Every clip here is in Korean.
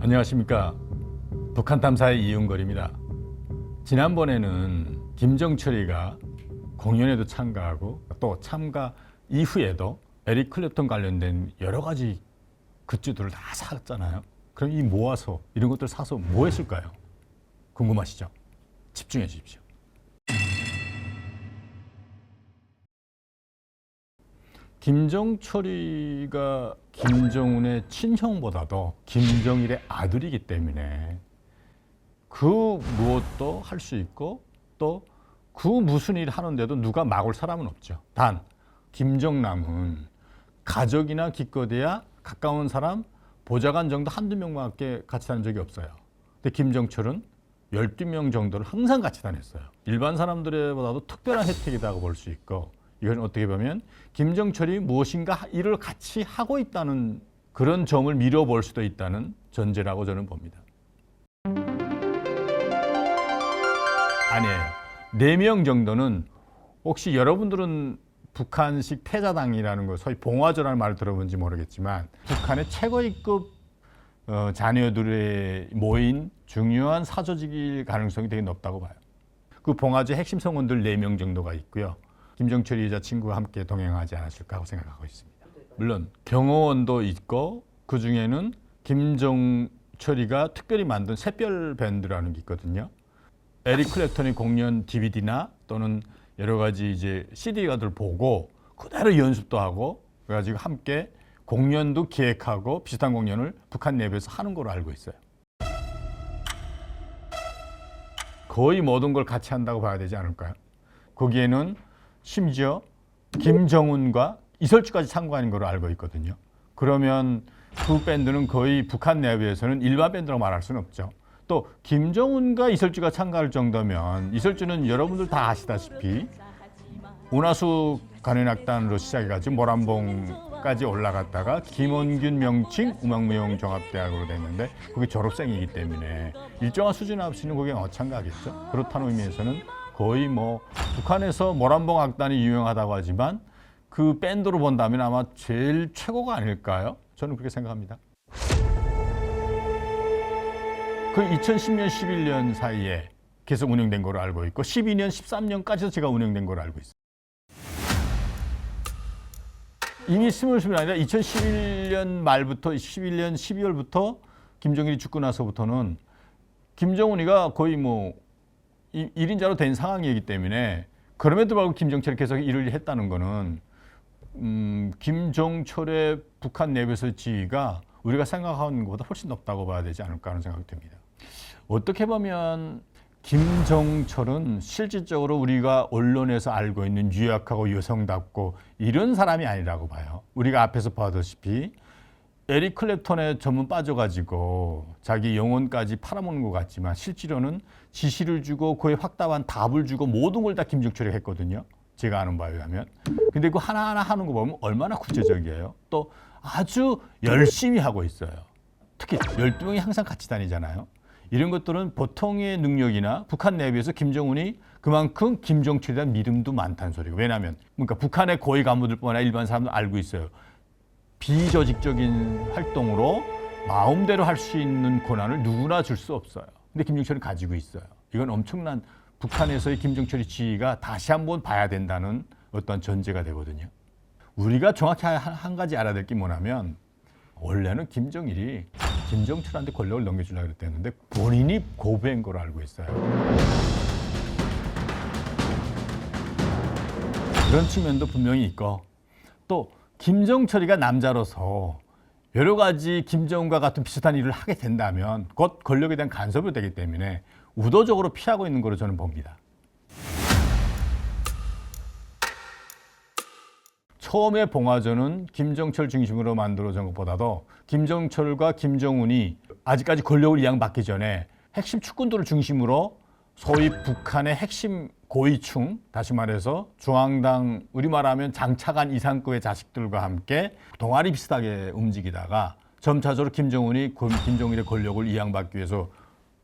안녕하십니까. 북한 탐사의 이윤걸입니다. 지난번에는 김정철이가 공연에도 참가하고 또 참가 이후에도 에릭 클랩턴 관련된 여러 가지 굿즈들을 다 샀잖아요. 그럼 이 모아서 이런 것들 사서 뭐 했을까요? 궁금하시죠? 집중해 주십시오. 김정철이가 김정은의 친형보다도 김정일의 아들이기 때문에 그 무엇도 할 수 있고 또 그 무슨 일 하는데도 누가 막을 사람은 없죠. 단 김정남은 가족이나 기껏해야 가까운 사람 보좌관 정도 한두 명밖에 같이 다닌 적이 없어요. 근데 김정철은 12명 정도를 항상 같이 다녔어요. 일반 사람들보다도 특별한 혜택이라고 볼 수 있고, 이건 어떻게 보면 김정철이 무엇인가 일을 같이 하고 있다는 그런 점을 미뤄볼 수도 있다는 전제라고 저는 봅니다. 아니에요. 4명 정도는 혹시 여러분들은 북한식 태자당이라는 거, 소위 봉화조라는 말을 들어본지 모르겠지만 북한의 최고위급 자녀들의 모인 중요한 사조직일 가능성이 되게 높다고 봐요. 그 봉화조 핵심 성원들 4명 정도가 있고요. 김정철이 여자친구와 함께 동행하지 않았을까 하고 생각하고 있습니다. 물론 경호원도 있고 그 중에는 김정철이가 특별히 만든 샛별 밴드라는 게 있거든요. 에릭 클랩턴의 공연 DVD나 또는 여러 가지 이제 CD가들 보고 그대로 연습도 하고 그래가지고 함께 공연도 기획하고 비슷한 공연을 북한 내부에서 하는 걸로 알고 있어요. 거의 모든 걸 같이 한다고 봐야 되지 않을까요? 거기에는 심지어 김정은과 이설주까지 참가하는 걸로 알고 있거든요. 그러면 그 밴드는 거의 북한 내부에서는 일반 밴드라고 말할 수는 없죠. 또 김정은과 이설주가 참가할 정도면 이설주는 여러분들 다 아시다시피 운하수 관현악단으로 시작해가지고 모란봉까지 올라갔다가 김원균 명칭 음악무용종합대학으로 됐는데 그게 졸업생이기 때문에 일정한 수준 없이는 그게 어창가겠죠. 그렇다는 의미에서는 거의 뭐 북한에서 모란봉 악단이 유명하다고 하지만 그 밴드로 본다면 아마 제일 최고가 아닐까요? 저는 그렇게 생각합니다. 그 2010년, 11년 사이에 계속 운영된 걸로 알고 있고 12년, 13년까지도 제가 운영된 걸로 알고 있어요. 이미 스물스물 아니라 2011년 말부터 11년 12월부터 김정일이 죽고 나서부터는 김정은이가 거의 뭐 1인자로 된 상황이기 때문에 그럼에도 불구하고 김정철이 계속 일을 했다는 거는 김정철의 북한 내부에서의 지위가 우리가 생각하는 것보다 훨씬 높다고 봐야 되지 않을까 하는 생각이 듭니다. 어떻게 보면 김정철은 실질적으로 우리가 언론에서 알고 있는 유약하고 여성답고 이런 사람이 아니라고 봐요. 우리가 앞에서 봐다시피 에릭 클랩턴에 전문 빠져가지고 자기 영혼까지 팔아먹는 것 같지만 실제로는 지시를 주고 그에 확답한 답을 주고 모든 걸 다 김정철이 했거든요. 제가 아는 바에 의하면. 근데 그 하나하나 하는 거 보면 얼마나 구체적이에요. 또 아주 열심히 하고 있어요. 특히 12명이 항상 같이 다니잖아요. 이런 것들은 보통의 능력이나 북한 내부에서 김정은이 그만큼 김정철에 대한 믿음도 많다는 소리고. 왜냐하면 그러니까 북한의 고위 간부들뿐만 아니라 일반 사람도 알고 있어요. 비조직적인 활동으로 마음대로 할 수 있는 권한을 누구나 줄 수 없어요. 근데 김정철이 가지고 있어요. 이건 엄청난 북한에서의 김정철의 지위가 다시 한번 봐야 된다는 어떤 전제가 되거든요. 우리가 정확히 한 가지 알아야 될 게 뭐냐면 원래는 김정일이 김정철한테 권력을 넘겨주려고 그랬는데 본인이 고부한 걸로 알고 있어요. 그런 측면도 분명히 있고 또 김정철이가 남자로서 여러 가지 김정은과 같은 비슷한 일을 하게 된다면 곧 권력에 대한 간섭이 되기 때문에 의도적으로 피하고 있는 걸로 저는 봅니다. 처음에 봉화조는 김정철 중심으로 만들어진 것보다도 김정철과 김정은이 아직까지 권력을 이양받기 전에 핵심 축군들을 중심으로 소위 북한의 핵심 고위층, 다시 말해서 중앙당, 우리말하면 장차관 이상급의 자식들과 함께 동아리 비슷하게 움직이다가 점차적으로 김정은이 김정일의 권력을 이양받기 위해서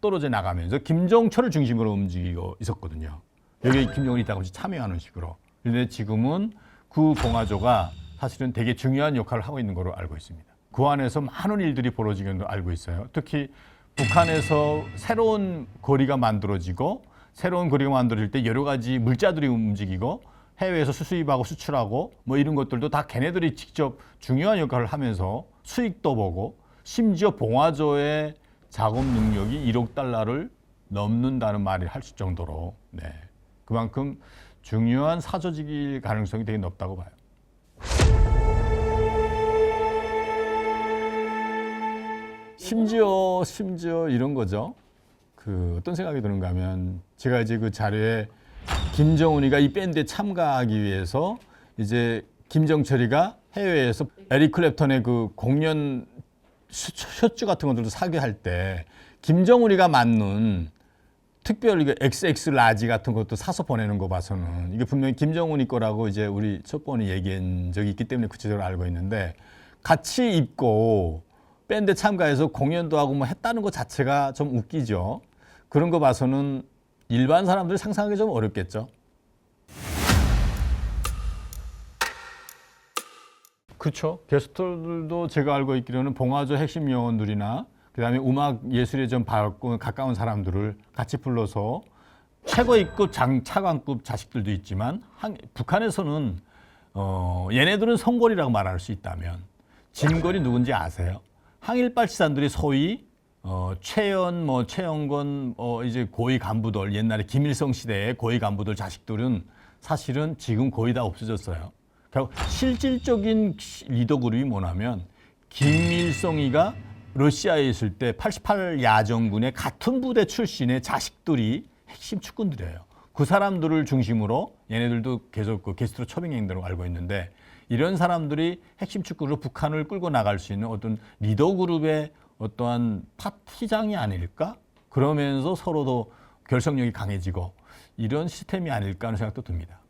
떨어져 나가면서 김정철을 중심으로 움직이고 있었거든요. 여기 김정은이 있다가 참여하는 식으로. 그런데 지금은 그 봉화조가 사실은 되게 중요한 역할을 하고 있는 걸로 알고 있습니다. 그 안에서 많은 일들이 벌어지는 걸 알고 있어요. 특히 북한에서 새로운 거리가 만들어지고 새로운 거리가 만들어질 때 여러 가지 물자들이 움직이고 해외에서 수입하고 수출하고 뭐 이런 것들도 다 걔네들이 직접 중요한 역할을 하면서 수익도 보고 심지어 봉화조의 작업 능력이 1억 달러를 넘는다는 말을 할 정도로 네. 그만큼 중요한 사조직일 가능성이 되게 높다고 봐요. 심지어 이런 거죠. 그 어떤 생각이 드는가 하면 제가 이제 그 자료에 김정은이가 이 밴드에 참가하기 위해서 이제 김정철이가 해외에서 에릭 클랩턴의 그 공연 셔츠 같은 것들도 사게 할 때 김정은이가 맞는 특별히 그 XX 라지 같은 것도 사서 보내는 거 봐서는 이게 분명히 김정은이 거라고 이제 우리 첫 번에 얘기한 적이 있기 때문에 구체적으로 알고 있는데 같이 입고 밴드에 참가해서 공연도 하고 뭐 했다는 것 자체가 좀 웃기죠. 그런 거 봐서는 일반 사람들이 상상하기 좀 어렵겠죠. 그렇죠. 게스트들도 제가 알고 있기로는 봉화조 핵심 요원들이나 그다음에 음악 예술에 좀 가까운 사람들을 같이 불러서 최고위급 차관급 자식들도 있지만 북한에서는 얘네들은 성골이라고 말할 수 있다면 진골이 누군지 아세요? 항일발치산들이 소위 최연, 최영건, 이제 고위 간부들, 옛날에 김일성 시대의 고위 간부들 자식들은 사실은 지금 거의 다 없어졌어요. 그러니까 실질적인 리더 그룹이 뭐냐면 김일성이가 러시아에 있을 때 88 야전군의 같은 부대 출신의 자식들이 핵심 측근들이에요. 그 사람들을 중심으로 얘네들도 계속 그 게스트로 초빙행대로 알고 있는데 이런 사람들이 핵심 측근으로 북한을 끌고 나갈 수 있는 어떤 리더 그룹의 어떠한 파티장이 아닐까? 그러면서 서로도 결속력이 강해지고 이런 시스템이 아닐까 하는 생각도 듭니다.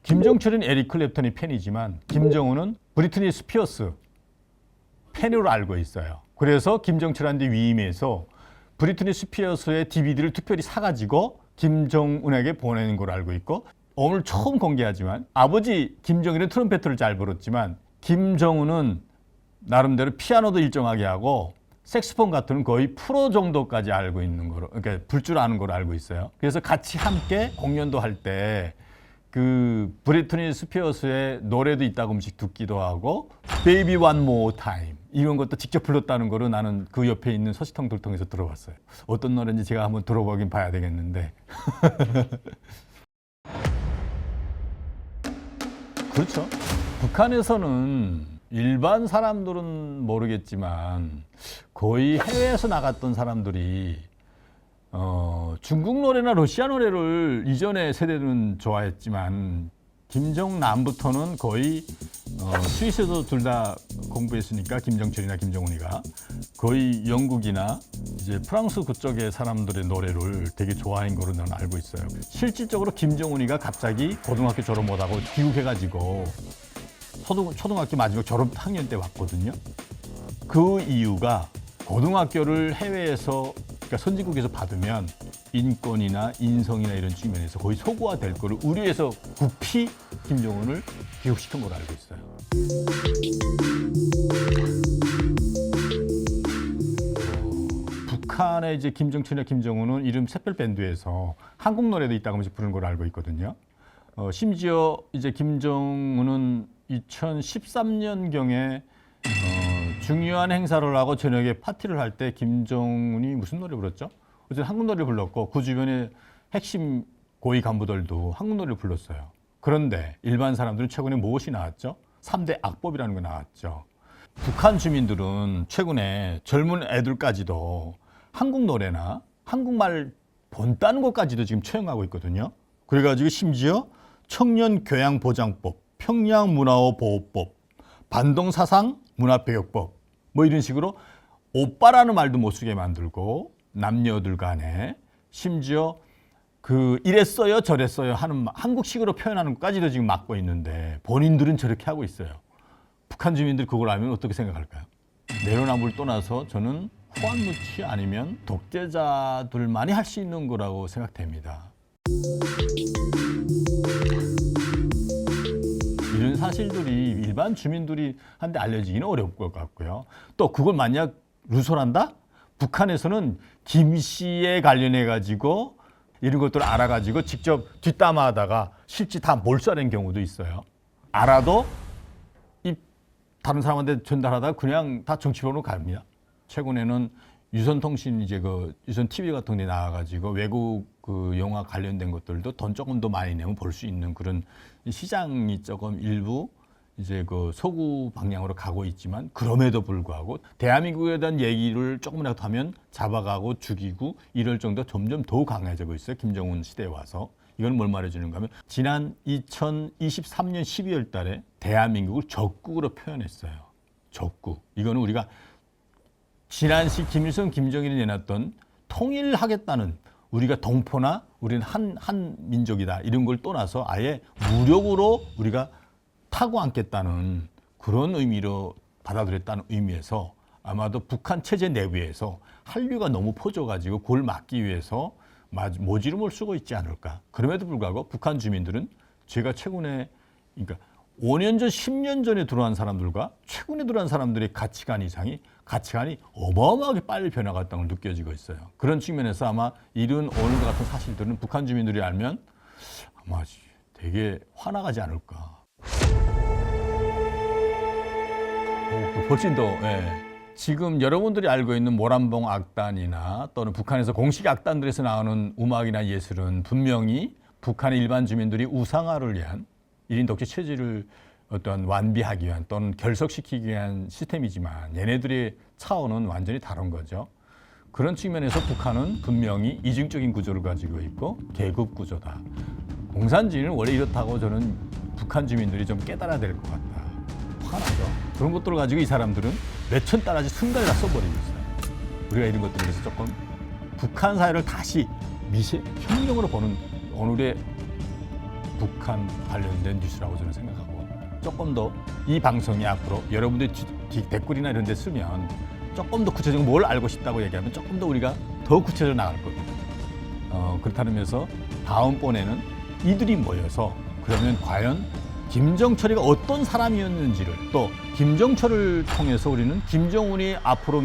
김정철은 에릭 클랩턴이 팬이지만 김정은은 브리트니 스피어스 팬으로 알고 있어요. 그래서 김정철한테 위임해서 브리트니 스피어스의 DVD를 특별히 사가지고 김정은에게 보내는 걸 알고 있고 오늘 처음 공개하지만 아버지 김정일은 트럼펫을 잘 불었지만 김정은은 나름대로 피아노도 일정하게 하고 색소폰 같은 거의 프로 정도까지 알고 있는 거로 그러니까 불 줄 아는 걸 알고 있어요. 그래서 같이 함께 공연도 할 때 그 브리트니 스피어스의 노래도 이따금씩 듣기도 하고 Baby One More Time 이런 것도 직접 불렀다는 거를 나는 그 옆에 있는 소식통들 통해서 들어봤어요. 어떤 노래인지 제가 한번 들어보긴 봐야 되겠는데 그렇죠. 북한에서는 일반 사람들은 모르겠지만 거의 해외에서 나갔던 사람들이 중국 노래나 러시아 노래를 이전의 세대는 좋아했지만 김정남부터는 거의 스위스에서 둘 다 공부했으니까 김정철이나 김정은이가 거의 영국이나 이제 프랑스 그쪽의 사람들의 노래를 되게 좋아한 거로 저는 알고 있어요. 실질적으로 김정은이가 갑자기 고등학교 졸업 못하고 귀국해가지고 초등학교 마지막 졸업 학년 때 왔거든요. 그 이유가 고등학교를 해외에서 그러니까 선진국에서 받으면 인권이나 인성이나 이런 측면에서 거의 소구화될 거를 우려해서 급히 김정은을 귀국시킨 걸로 알고 있어요. 북한의 이제 김정철이나 김정은은 이름 샛별 밴드에서 한국 노래도 있다고 하면서 부르는 걸로 알고 있거든요. 심지어 이제 김정은은 2013년경에 중요한 행사를 하고 저녁에 파티를 할 때 김정은이 무슨 노래 불렀죠? 어쨌든 한국 노래를 불렀고 그 주변에 핵심 고위 간부들도 한국 노래를 불렀어요. 그런데 일반 사람들은 최근에 무엇이 나왔죠? 3대 악법이라는 게 나왔죠. 북한 주민들은 최근에 젊은 애들까지도 한국 노래나 한국말 본다는 것까지도 지금 처형하고 있거든요. 그래가지고 심지어 청년교양보장법, 평양문화보호법, 반동사상 문화배역법 뭐 이런 식으로 오빠라는 말도 못 쓰게 만들고 남녀들 간에 심지어 그 이랬어요 저랬어요 하는 한국식으로 표현하는 것까지도 지금 막고 있는데 본인들은 저렇게 하고 있어요. 북한 주민들 그걸 알면 어떻게 생각할까요? 내로남불 떠나서 저는 호환무치 아니면 독재자들만이 할 수 있는 거라고 생각됩니다. 사실들이 일반 주민들이 한테 알려지기는 어려울 것 같고요. 또 그걸 만약 누설한다? 북한에서는 김 씨에 관련해 가지고 이런 것들을 알아가지고 직접 뒷담화하다가 실제 다 몰살한 경우도 있어요. 알아도 이 다른 사람한테 전달하다가 그냥 다 정치범으로 갑니다. 최근에는 유선통신 이제 그 유선 TV 같은 데 나와가지고 외국 그 영화 관련된 것들도 돈 조금 더 많이 내면 볼 수 있는 그런 시장이 조금 일부 이제 그 서구 방향으로 가고 있지만 그럼에도 불구하고 대한민국에 대한 얘기를 조금이라도 하면 잡아가고 죽이고 이럴 정도 점점 더 강해지고 있어요. 김정은 시대에 와서. 이건 뭘 말해주는가 하면 지난 2023년 12월 달에 대한민국을 적국으로 표현했어요. 적국. 이거는 우리가 지난시 김일성, 김정일이 내놨던 통일하겠다는 우리가 동포나 우리는 한 민족이다 이런 걸 떠나서 아예 무력으로 우리가 타고 앉겠다는 그런 의미로 받아들였다는 의미에서 아마도 북한 체제 내부에서 한류가 너무 퍼져가지고 그걸 막기 위해서 모지름을 쓰고 있지 않을까. 그럼에도 불구하고 북한 주민들은 제가 최근에 그러니까 5년 전, 10년 전에 들어간 사람들과 최근에 들어간 사람들의 가치관이 어마어마하게 빨리 변화가 있다는 걸 느껴지고 있어요. 그런 측면에서 아마 이런 오늘과 같은 사실들은 북한 주민들이 알면 아마 되게 화나가지 않을까. 훨씬 더, 예. 지금 여러분들이 알고 있는 모란봉 악단이나 또는 북한에서 공식 악단들에서 나오는 음악이나 예술은 분명히 북한의 일반 주민들이 우상화를 위한 1인 독재 체제를 어떤 완비하기 위한 또는 결속시키기 위한 시스템이지만 얘네들의 차원은 완전히 다른 거죠. 그런 측면에서 북한은 분명히 이중적인 구조를 가지고 있고 계급 구조다. 공산주의는 원래 이렇다고 저는 북한 주민들이 좀 깨달아야 될 것 같다. 화가 나죠. 그런 것들을 가지고 이 사람들은 몇천 달러씩 순간에 다 써버리고 있어요. 우리가 이런 것들에 대해서 조금 북한 사회를 다시 혁명으로 보는 오늘의 북한 관련된 뉴스라고 저는 생각하고 조금 더 이 방송이 앞으로 여러분들 댓글이나 이런 데 쓰면 조금 더 구체적으로 뭘 알고 싶다고 얘기하면 조금 더 우리가 더 구체적으로 나갈 겁니다. 그렇다는 면에서 다음번에는 이들이 모여서 그러면 과연 김정철이가 어떤 사람이었는지를 또 김정철을 통해서 우리는 김정은이 앞으로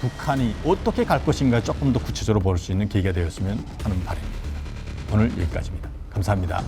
북한이 어떻게 갈 것인가 조금 더 구체적으로 볼 수 있는 계기가 되었으면 하는 바람입니다. 오늘 여기까지입니다. 감사합니다.